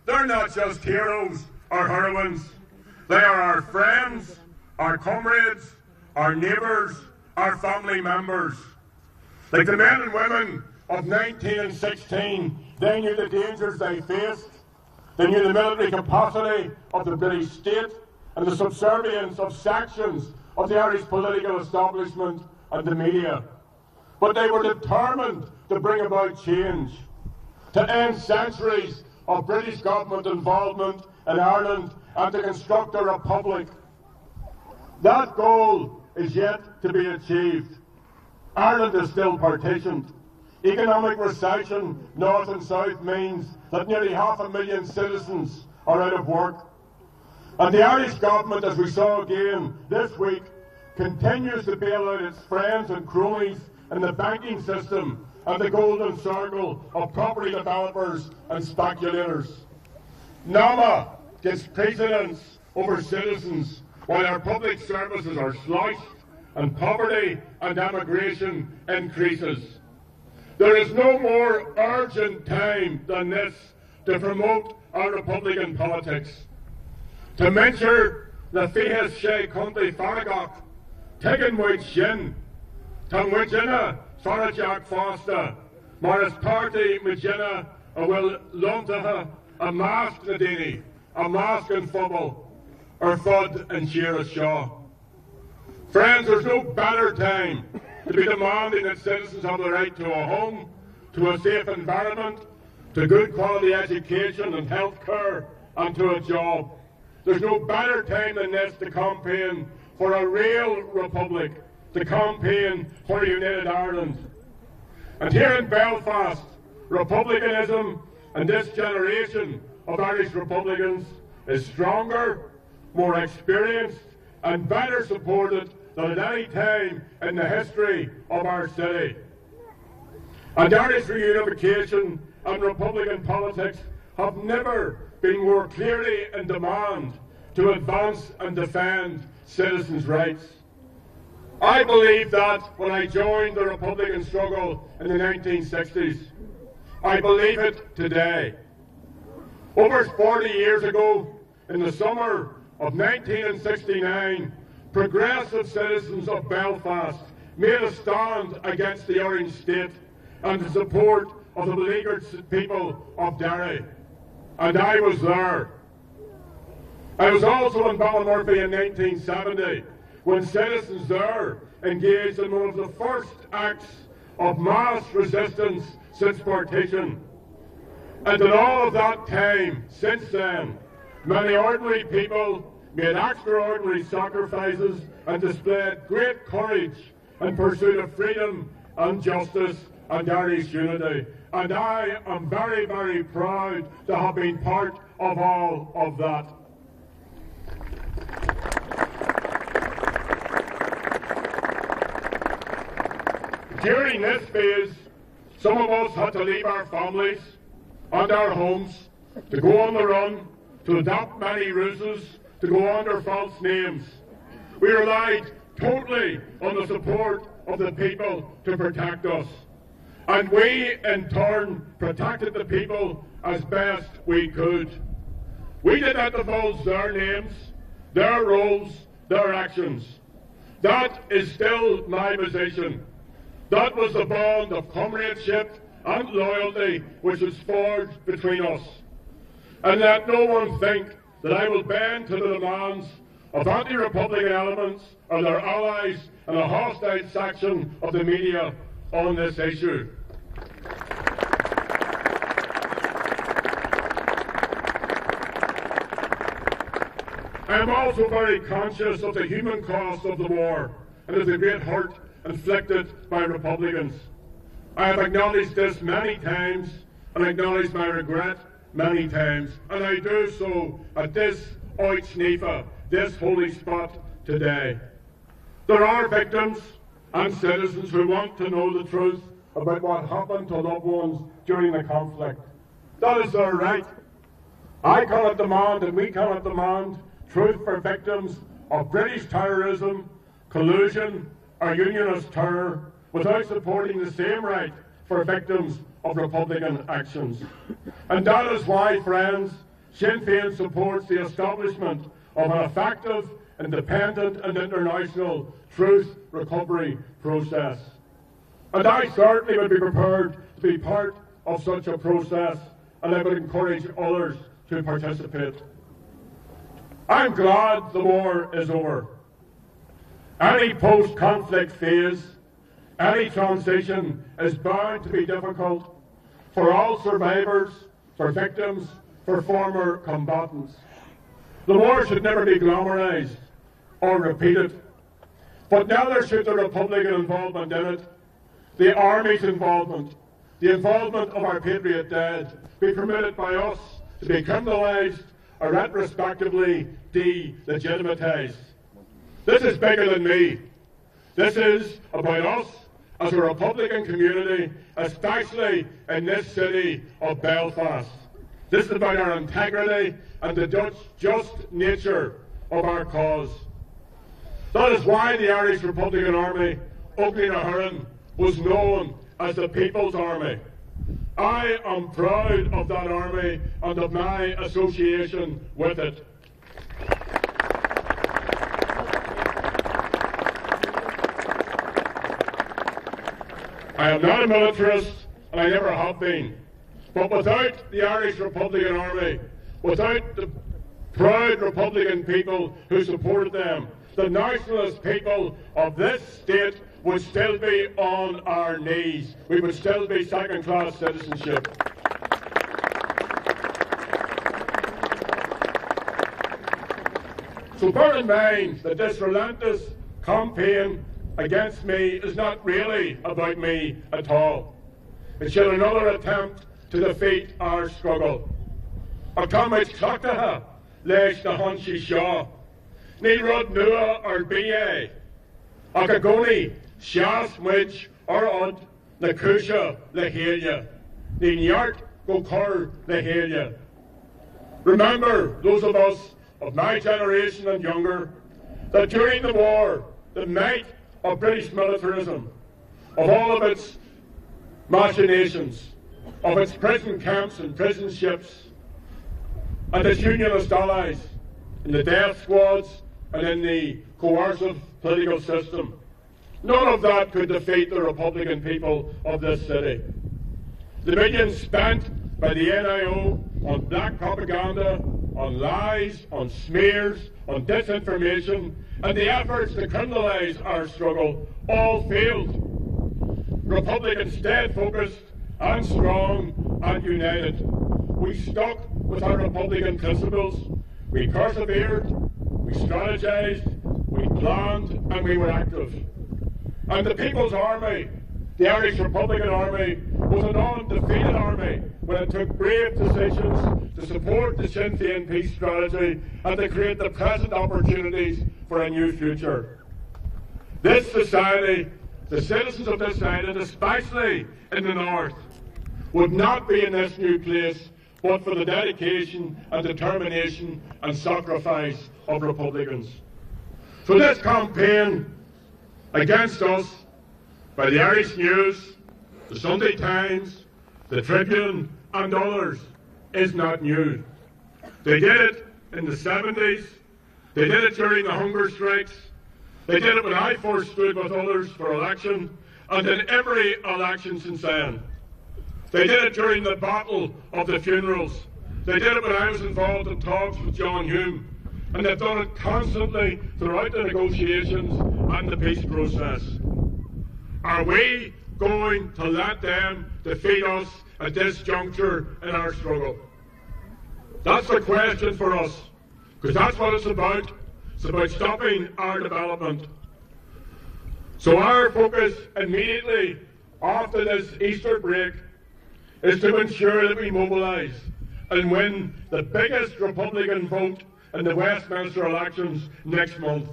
they're not just heroes or heroines. They are our friends, our comrades, our neighbours, our family members. Like the men and women of 19 and 16, they knew the dangers they faced. They knew the military capacity of the British state and the subservience of sections of the Irish political establishment and the media. But they were determined to bring about change, to end centuries of British government involvement in Ireland and to construct a republic. That goal is yet to be achieved. Ireland is still partitioned. Economic recession, north and south, means that nearly 500,000 citizens are out of work. And the Irish government, as we saw again this week, continues to bail out its friends and cronies in the banking system and the golden circle of property developers and speculators. NAMA gets precedence over citizens while our public services are slashed and poverty and emigration increases. There is no more urgent time than this to promote our Republican politics. To mention the Fihes Shea Conti Faragach, Tegan White Shin, Tangwijina Farajak Fosta, Morris Party Mijina, a will Lontaha, a mask Nadini, a mask and Fubble, or Fud and Shira Shaw. Friends, there's no better time to be demanding that citizens have the right to a home, to a safe environment, to good quality education and health care, and to a job. There's no better time than this to campaign for a real republic, to campaign for a united Ireland. And here in Belfast, republicanism and this generation of Irish Republicans is stronger, more experienced, and better supported than at any time in the history of our city. And Irish reunification and Republican politics have never been more clearly in demand to advance and defend citizens' rights. I believe that when I joined the Republican struggle in the 1960s. I believe it today. Over 40 years ago, in the summer of 1969, progressive citizens of Belfast made a stand against the Orange State and in support of the beleaguered people of Derry. And I was there. I was also in Ballymurphy in 1970 when citizens there engaged in one of the first acts of mass resistance since partition. And in all of that time since then, many ordinary people made extraordinary sacrifices and displayed great courage in pursuit of freedom and justice and Irish unity. And I am very, very proud to have been part of all of that. During this phase, some of us had to leave our families and our homes, to go on the run, to adopt many ruses, to go under false names. We relied totally on the support of the people to protect us. And we, in turn, protected the people as best we could. We did not divulge their names, their roles, their actions. That is still my position. That was the bond of comradeship and loyalty which was forged between us. And let no one think that I will bend to the demands of anti-Republican elements or their allies and a hostile section of the media on this issue. I am also very conscious of the human cost of the war and of the great hurt inflicted by Republicans. I have acknowledged this many times and acknowledged my regret many times, and I do so at this Oichnifa, this holy spot today. There are victims and citizens who want to know the truth about what happened to loved ones during the conflict. That is their right. I cannot demand, and we cannot demand, truth for victims of British terrorism, collusion, or unionist terror without supporting the same right for victims of Republican actions. And that is why, friends, Sinn Féin supports the establishment of an effective, independent and international truth recovery process. And I certainly would be prepared to be part of such a process, and I would encourage others to participate. I'm glad the war is over. Any post-conflict phase, any transition is bound to be difficult for all survivors, for victims, for former combatants. The war should never be glamorised or repeated, but neither should the Republican involvement in it, the Army's involvement, the involvement of our patriot dead, be permitted by us to be criminalised or retrospectively delegitimatised. This is bigger than me. This is about us as a Republican community, especially in this city of Belfast. This is about our integrity and the just nature of our cause. That is why the Irish Republican Army, Óglaigh na hÉireann, was known as the People's Army. I am proud of that army and of my association with it. I am not a militarist, and I never have been. But without the Irish Republican Army, without the proud Republican people who supported them, the nationalist people of this state would still be on our knees. We would still be second-class citizenship. So bear in mind that this relentless campaign against me is not really about me at all. It's yet another attempt to defeat our struggle. Our comrades Cloctaha, leis na Honshi Shaw, Ní Rud Nua or B.A. Akagoni, Shas Mwich or Ud, na Kusha Lehelia, Ní Nyart go Cur Lehelia. Remember, those of us of my generation and younger, that during the war, the might of British militarism, of all of its machinations, of its prison camps and prison ships, and its unionist allies in the death squads and in the coercive political system. None of that could defeat the Republican people of this city. The millions spent by the NIO on black propaganda, on lies, on smears, on disinformation, and the efforts to criminalise our struggle all failed. Republicans stayed focused and strong and united. We stuck with our Republican principles. We persevered, we strategised, we planned, and we were active. And the People's Army, the Irish Republican Army, was an undefeated army when it took brave decisions to support the Sinn Féin peace strategy and to create the present opportunities for a new future. This society, the citizens of this island, especially in the north, would not be in this new place but for the dedication and determination and sacrifice of Republicans. So this campaign against us by the Irish News, the Sunday Times, the Tribune and others is not new. They did it in the 70s, they did it during the hunger strikes, they did it when I first stood with others for election, and in every election since then. They did it during the battle of the funerals. They did it when I was involved in talks with John Hume, and they've done it constantly throughout the negotiations and the peace process. Are we going to let them defeat us at this juncture in our struggle? That's the question for us, because that's what it's about. It's about stopping our development. So our focus immediately after this Easter break is to ensure that we mobilise and win the biggest Republican vote in the Westminster elections next month.